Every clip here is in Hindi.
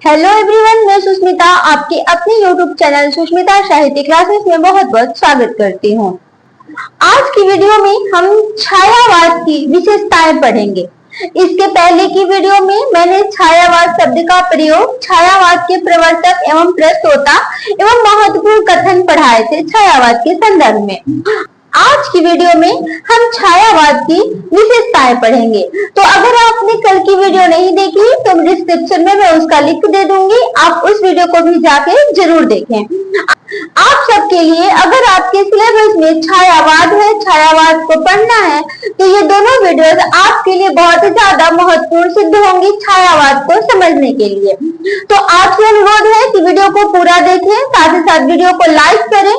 हेलो एवरीवन, मैं सुष्मिता आपके अपने यूट्यूब चैनल सुष्मिता साहित्य क्लासेस में बहुत बहुत स्वागत करती हूँ। आज की वीडियो में हम छायावाद की विशेषताएं पढ़ेंगे। इसके पहले की वीडियो में मैंने छायावाद शब्द का प्रयोग छायावाद के प्रवर्तक एवं प्रस्तोता एवं महत्वपूर्ण कथन पढ़ाए थे छायावाद के संदर्भ में। आज की वीडियो में हम छायावाद की विशेषताएं पढ़ेंगे। तो अगर आपने कल की वीडियो नहीं देखी तो डिस्क्रिप्शन में मैं उसका लिंक दे दूंगी, आप उस वीडियो को भी जाके जरूर देखें। आप सबके लिए अगर आपके सिलेबस में छायावाद है, छायावाद को पढ़ना है, तो ये दोनों वीडियोस आपके लिए बहुत ज्यादा महत्वपूर्ण सिद्ध होंगी छायावाद को समझने के लिए। तो आपसे अनुरोध है कि वीडियो को पूरा देखें, साथ ही साथ वीडियो को लाइक करें।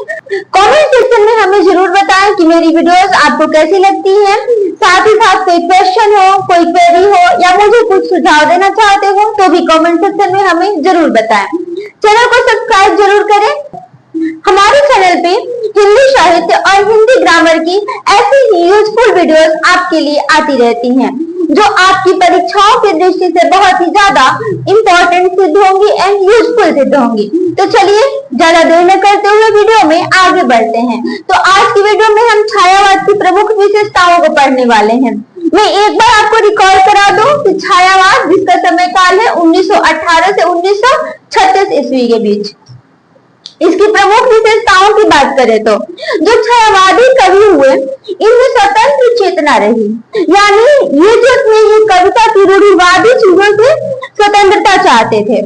कमेंट सेक्शन में हमें जरूर बताएं कि मेरी वीडियोस आपको कैसी लगती हैं। साथ ही साथ कोई क्वेश्चन हो, कोई क्वेरी हो या मुझे कुछ सुझाव देना चाहते हो तो भी कमेंट सेक्शन में हमें जरूर बताएं। चैनल को सब्सक्राइब जरूर करें। हमारे चैनल पे हिंदी साहित्य और हिंदी ग्रामर की ऐसी ही यूजफुल वीडियोस आपके लिए आती रहती हैं, जो आपकी परीक्षाओं की दृष्टि से बहुत ही ज्यादा इंपॉर्टेंट सिद्ध होंगी एंड यूजफुल सिद्ध होंगी। तो चलिए ज्यादा देर न करते हुए वीडियो में आगे बढ़ते हैं। तो आज की वीडियो में हम छायावाद की प्रमुख विशेषताओं को पढ़ने वाले हैं। मैं एक बार आपको रिकॉर्ड करा दूं कि छायावाद, जिसका समय काल है 1918 से 1936 ईस्वी के बीच, इसकी प्रमुख विशेषताओं की बात करें तो जो छायावादी कवि हुए इनमें स्वतंत्र चेतना रही, यानी ये जो थे ये कविता की रूढ़िवादी चीजों से स्वतंत्रता चाहते थे।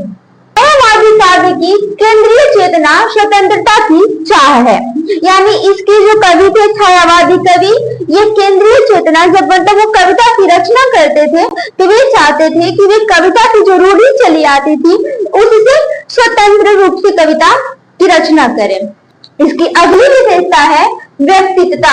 छायावादी काव्य की केंद्रीय चेतना स्वतंत्रता की चाह है, यानी इसके जो कवि थे छायावादी कवि, ये केंद्रीय चेतना जब मतलब वो कविता की रचना करते थे तो वे चाहते थे कि वे कविता की जो रूढ़ी चली आती थी उससे स्वतंत्र रूप से कविता की रचना करें। इसकी अगली विशेषता है व्यक्तित्वता,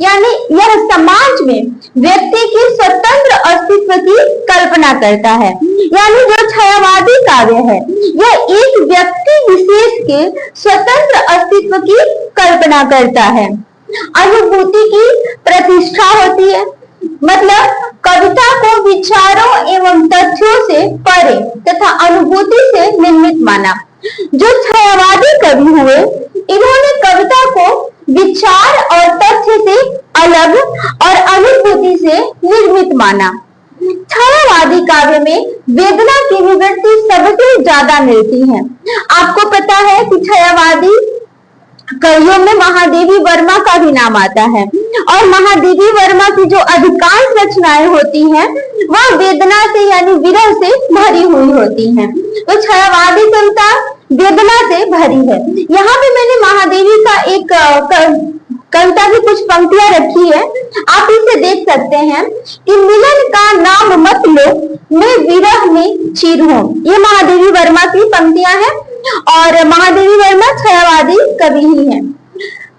यानी यह समाज में व्यक्ति की स्वतंत्र अस्तित्व की कल्पना करता है। यानी जो छायावादी काव्य है यह एक व्यक्ति विशेष के स्वतंत्र अस्तित्व की कल्पना करता है। अनुभूति की प्रतिष्ठा होती है, मतलब कविता को विचारों एवं तथ्यों से परे तथा अनुभूति से निर्मित माना। जो छायावादी कवि हुए इन्होंने कविता को विचार और तथ्य से अलग और अनुभूति से निर्मित माना। छायावादी काव्य में वेदना की अभिव्यक्ति सबसे ज्यादा मिलती है। आपको पता है कि छायावादी कवियों में महादेवी वर्मा का भी नाम आता है, और महादेवी वर्मा की जो अधिकांश रचनाएं होती हैं वह वेदना से यानी विरह से भरी हुई होती हैं। तो छायावादी कविता वेदना से भरी है। यहाँ पे मैंने महादेवी का एक कविता की कुछ पंक्तियां रखी है, आप इसे देख सकते हैं कि मिलन का नाम मत लो, मैं विरह में चीर हूं। ये महादेवी वर्मा की पंक्तियां हैं, और महादेवी वर्मा छायावादी कवि ही हैं।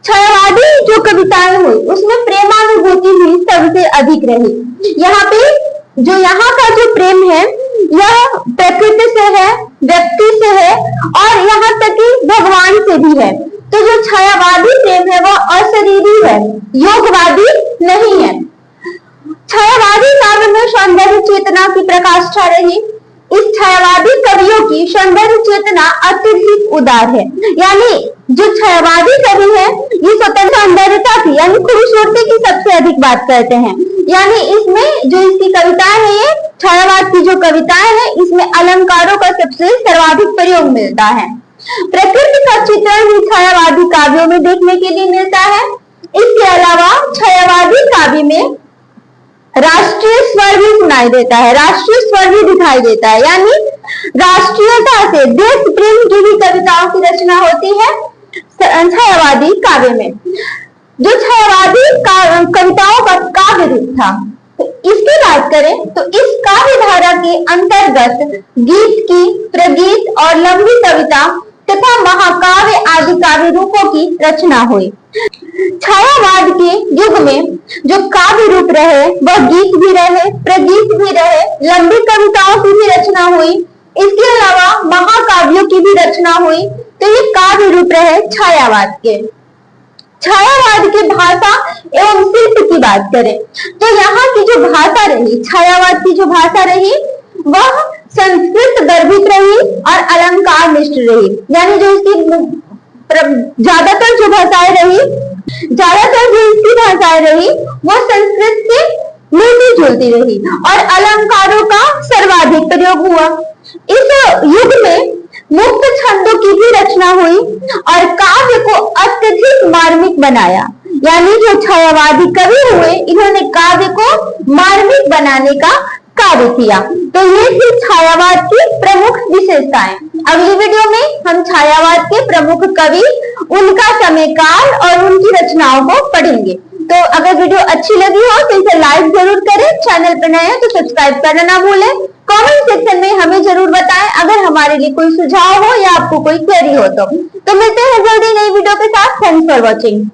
छायावादी जो कविताएं हुई उसमें प्रेमानुभूति ही सबसे अधिक रही। यहाँ पे जो यहाँ का जो प्रेम है यह प्रकृति से है, व्यक्ति से है, और यहाँ तक कि भगवान से भी है। तो जो छायावादी प्रेम है वह अशरीरी है, योगवादी नहीं है। छायावादी काव्य में सौंदर्य चेतना की प्रकाष्ठा रही। इस छायावादी कवियों की सौंदर्य चेतना अत्यधिक उदार है, यानी जो छायावादी कवि है ये स्वतंत्र सौंदर्यता की यानी खूबसूरती की सबसे अधिक बात करते हैं। यानी इसमें जो इसकी कविताएं है, ये छायावाद की जो कविताएं हैं इसमें अलंकारों का सबसे सर्वाधिक प्रयोग मिलता है। प्रकृति का चित्रण भी छायावादी काव्यों में देखने के लिए मिलता है। इसके अलावा छायावादी काव्य में राष्ट्रीय स्वर भी सुनाई देता है, राष्ट्रीय स्वर भी दिखाई देता है, यानी राष्ट्रीयता से देश प्रेम की भी कविताओं की रचना होती है छायावादी काव्य में। जो छायावादी कविताओं का काव्य रूप था, तो इसकी बात करें तो इस काव्य धारा के अंतर्गत गीत की, प्रगीत और लंबी कविता तथा महाकाव्य आदि काव्य रूपों की रचना हुई। छायावाद के युग में जो काव्य रूप रहे वह गीत भी रहे, प्रगीत भी रहे, लंबी कविताओं की भी रचना हुई, इसके अलावा महाकाव्यों की भी रचना हुई। तो ये काव्य रूप रहे छायावाद के। छायावाद की भाषा एवं शिल्प की बात करें तो यहाँ की जो भाषा रही, छायावाद की जो भाषा रही वह संस्कृत गर्भित रही श्रेष्ठ रही, यानी जो इसकी ज्यादातर जो इसकी भाषाएं रही वो संस्कृत से मिलती जुलती रही और अलंकारों का सर्वाधिक प्रयोग हुआ। इस युग में मुक्त छंदों की भी रचना हुई और काव्य को अत्यधिक मार्मिक बनाया, यानी जो छायावादी कवि हुए इन्होंने काव्य को मार्मिक बनाने का कार्य किया। तो ये थी छायावाद की प्रमुख विशेषताएं। अगली वीडियो में हम छायावाद के प्रमुख कवि, उनका समयकाल और उनकी रचनाओं को पढ़ेंगे। तो अगर वीडियो अच्छी लगी हो तो इसे लाइक जरूर करें, चैनल पर नए हैं तो सब्सक्राइब करना ना भूलें। कमेंट सेक्शन में हमें जरूर बताएं अगर हमारे लिए कोई सुझाव हो या आपको कोई क्वेरी हो तो मिलते हैं जल्दी नई वीडियो के साथ। Thanks for watching.